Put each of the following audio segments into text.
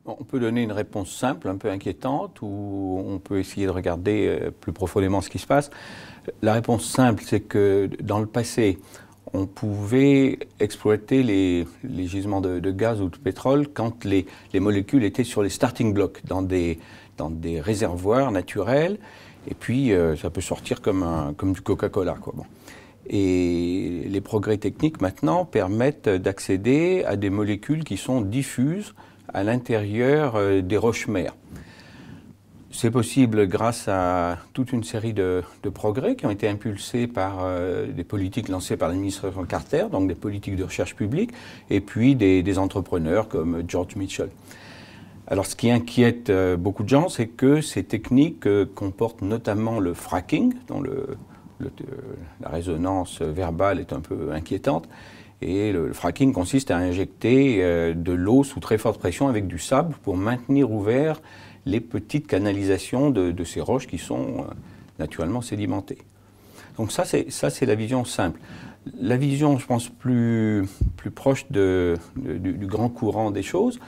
On peut donner une réponse simple, un peu inquiétante, ou on peut essayer de regarder plus profondément ce qui se passe. La réponse simple, c'est que dans le passé, on pouvait exploiter les gisements de gaz ou de pétrole quand les molécules étaient sur les starting blocks, dans des réservoirs naturels, et puis ça peut sortir comme du Coca-Cola, quoi. Bon. Et les progrès techniques maintenant permettent d'accéder à des molécules qui sont diffuses à l'intérieur des roches-mères. C'est possible grâce à toute une série de progrès qui ont été impulsés par des politiques lancées par l'administration Carter, donc des politiques de recherche publique, et puis des entrepreneurs comme George Mitchell. Alors ce qui inquiète beaucoup de gens, c'est que ces techniques comportent notamment le fracking, dont la résonance verbale est un peu inquiétante. Et le fracking consiste à injecter de l'eau sous très forte pression avec du sable pour maintenir ouverts les petites canalisations de ces roches qui sont naturellement sédimentées. Donc ça, c'est la vision simple. La vision, je pense, plus proche du grand courant des choses,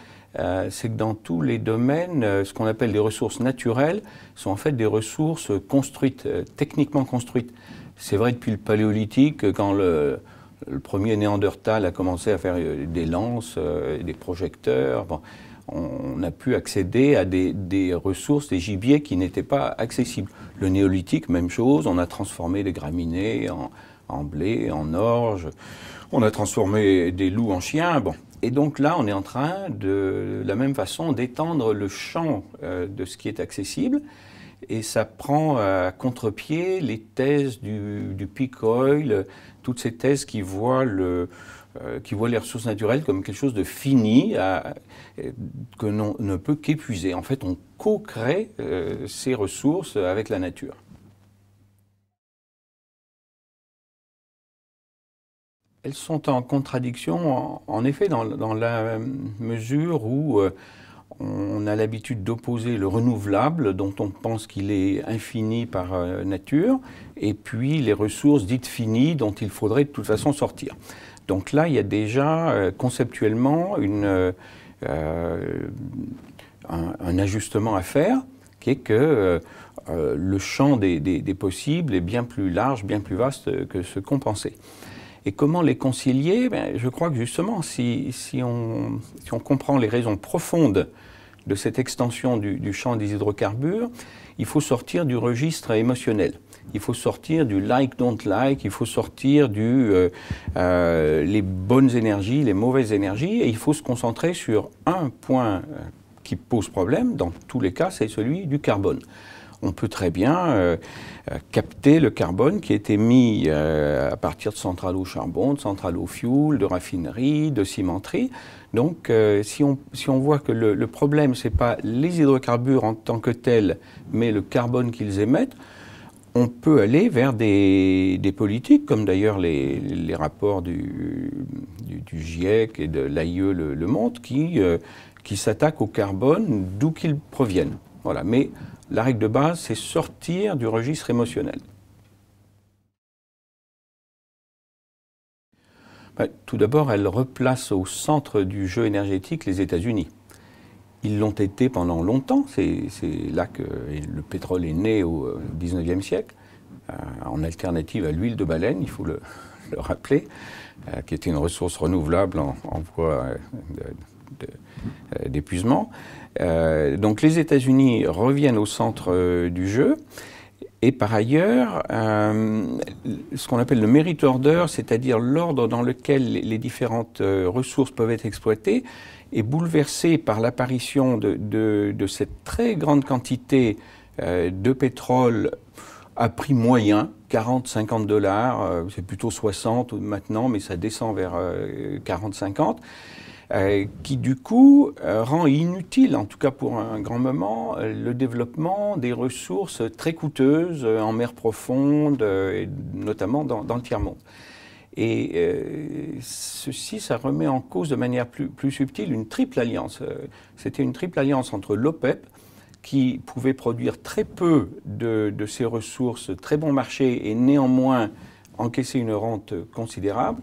c'est que dans tous les domaines, ce qu'on appelle les ressources naturelles sont en fait des ressources construites, techniquement construites. C'est vrai depuis le Paléolithique, quand le premier Néandertal a commencé à faire des lances, des projecteurs. Bon, on a pu accéder à des ressources, des gibiers qui n'étaient pas accessibles. Le Néolithique, même chose, on a transformé des graminées en blé, en orge, on a transformé des loups en chiens. Bon. Et donc là, on est en train, de la même façon, d'étendre le champ de ce qui est accessible. Et ça prend à contre-pied les thèses du peak oil, toutes ces thèses qui voient les ressources naturelles comme quelque chose de fini, que l'on ne peut qu'épuiser. En fait, on co-crée ces ressources avec la nature. Elles sont en contradiction, en effet, dans la mesure où on a l'habitude d'opposer le renouvelable, dont on pense qu'il est infini par nature, et puis les ressources dites finies, dont il faudrait de toute façon sortir. Donc là, il y a déjà conceptuellement un ajustement à faire, qui est que le champ des possibles est bien plus large, bien plus vaste que ce qu'on pensait. Et comment les concilier? Je crois que justement, si on comprend les raisons profondes de cette extension du champ des hydrocarbures, il faut sortir du registre émotionnel. Il faut sortir du like, don't like, il faut sortir les bonnes énergies, les mauvaises énergies, et il faut se concentrer sur un point qui pose problème, dans tous les cas, c'est celui du carbone. On peut très bien capter le carbone qui est émis à partir de centrales au charbon, de centrales au fioul, de raffineries, de cimenteries. Donc si on voit que le problème, ce n'est pas les hydrocarbures en tant que tels, mais le carbone qu'ils émettent, on peut aller vers des politiques, comme d'ailleurs les rapports du GIEC et de l'AIE le montrent, qui s'attaquent au carbone d'où qu'ils proviennent. Voilà. Mais la règle de base, c'est sortir du registre émotionnel. Tout d'abord, elle replace au centre du jeu énergétique les États-Unis. Ils l'ont été pendant longtemps, c'est là que le pétrole est né au XIXe siècle, en alternative à l'huile de baleine, il faut le rappeler, qui était une ressource renouvelable en voie d'épuisement. Donc les États-Unis reviennent au centre du jeu. Et par ailleurs, ce qu'on appelle le merit order, c'est-à-dire l'ordre dans lequel les différentes ressources peuvent être exploitées, est bouleversé par l'apparition de cette très grande quantité de pétrole à prix moyen, 40-50 $, c'est plutôt 60 maintenant, mais ça descend vers 40-50, qui du coup rend inutile, en tout cas pour un grand moment, le développement des ressources très coûteuses en mer profonde, et notamment dans le tiers-monde. Et ceci, ça remet en cause de manière plus subtile une triple alliance. C'était une triple alliance entre l'OPEP, qui pouvait produire très peu de ces ressources, très bon marché, et néanmoins encaisser une rente considérable.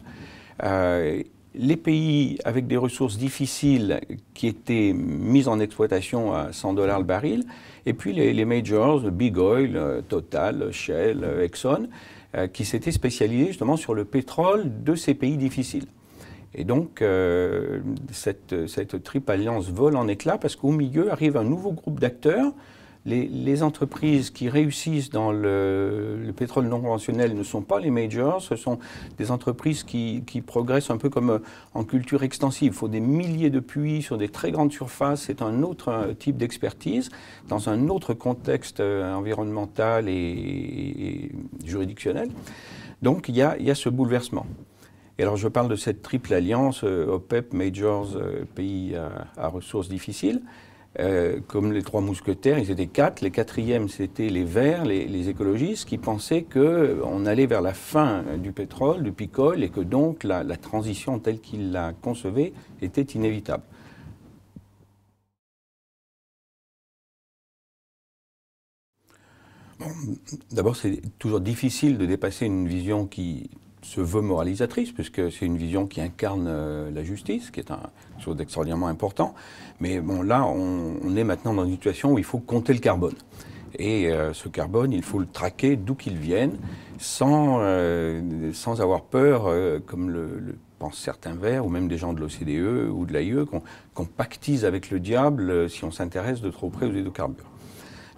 les pays avec des ressources difficiles qui étaient mises en exploitation à 100 $ le baril, et puis les majors, le Big Oil, Total, Shell, Exxon, qui s'étaient spécialisés justement sur le pétrole de ces pays difficiles. Et donc, cette triple alliance vole en éclats parce qu'au milieu arrive un nouveau groupe d'acteurs. Les entreprises qui réussissent dans le pétrole non conventionnel ne sont pas les majors, ce sont des entreprises qui progressent un peu comme en culture extensive. Il faut des milliers de puits sur des très grandes surfaces, c'est un autre type d'expertise, dans un autre contexte environnemental et juridictionnel. Donc il y a ce bouleversement. Et alors je parle de cette triple alliance, OPEP, Majors, pays à ressources difficiles. Comme les trois mousquetaires, ils étaient quatre. Les quatrièmes, c'était les Verts, les écologistes, qui pensaient qu'on allait vers la fin du pétrole, du peak oil, et que donc la transition telle qu'ils la concevaient était inévitable. Bon, d'abord, c'est toujours difficile de dépasser une vision qui se veut moralisatrice, puisque c'est une vision qui incarne la justice, qui est quelque chose d'extraordinairement important. Mais bon, là, on est maintenant dans une situation où il faut compter le carbone. Et ce carbone, il faut le traquer d'où qu'il vienne, sans avoir peur, comme le pensent certains Verts, ou même des gens de l'OCDE ou de l'AIE, qu'on pactise avec le diable si on s'intéresse de trop près aux hydrocarbures.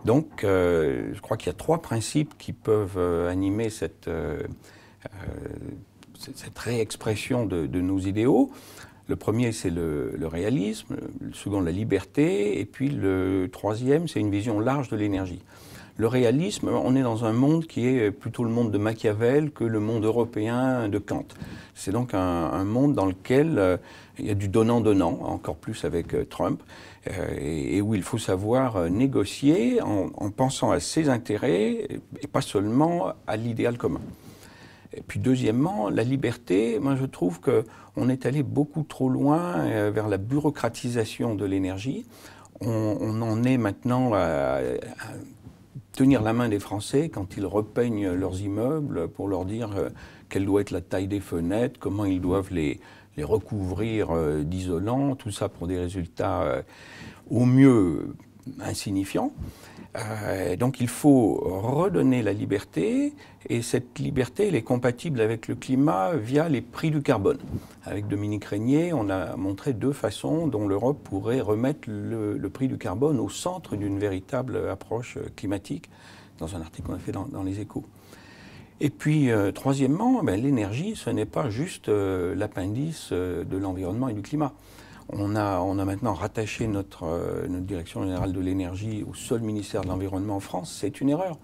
Donc, je crois qu'il y a trois principes qui peuvent animer cette réexpression de nos idéaux. Le premier, c'est le réalisme, le second, la liberté, et puis le troisième, c'est une vision large de l'énergie. Le réalisme, on est dans un monde qui est plutôt le monde de Machiavel que le monde européen de Kant. C'est donc un monde dans lequel il y a du donnant-donnant, encore plus avec Trump, et où il faut savoir négocier en pensant à ses intérêts et pas seulement à l'idéal commun. Et puis deuxièmement, la liberté, moi je trouve qu'on est allé beaucoup trop loin vers la bureaucratisation de l'énergie. On en est maintenant à tenir la main des Français quand ils repeignent leurs immeubles pour leur dire quelle doit être la taille des fenêtres, comment ils doivent les recouvrir d'isolant, tout ça pour des résultats au mieux insignifiants. Donc il faut redonner la liberté, et cette liberté elle est compatible avec le climat via les prix du carbone. Avec Dominique Régnier, on a montré deux façons dont l'Europe pourrait remettre le prix du carbone au centre d'une véritable approche climatique, dans un article qu'on a fait dans les Échos. Et puis, troisièmement, l'énergie, ce n'est pas juste l'appendice de l'environnement et du climat. On a maintenant rattaché notre direction générale de l'énergie au seul ministère de l'Environnement en France. C'est une erreur.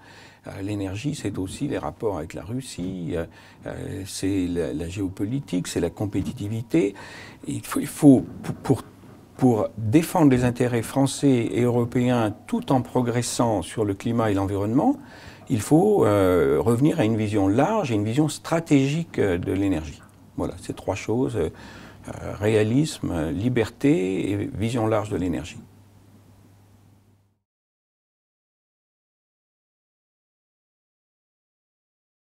L'énergie, c'est aussi les rapports avec la Russie, c'est la géopolitique, c'est la compétitivité. Il faut pour défendre les intérêts français et européens tout en progressant sur le climat et l'environnement, il faut revenir à une vision large et une vision stratégique de l'énergie. Voilà, ces trois choses. Réalisme, liberté et vision large de l'énergie.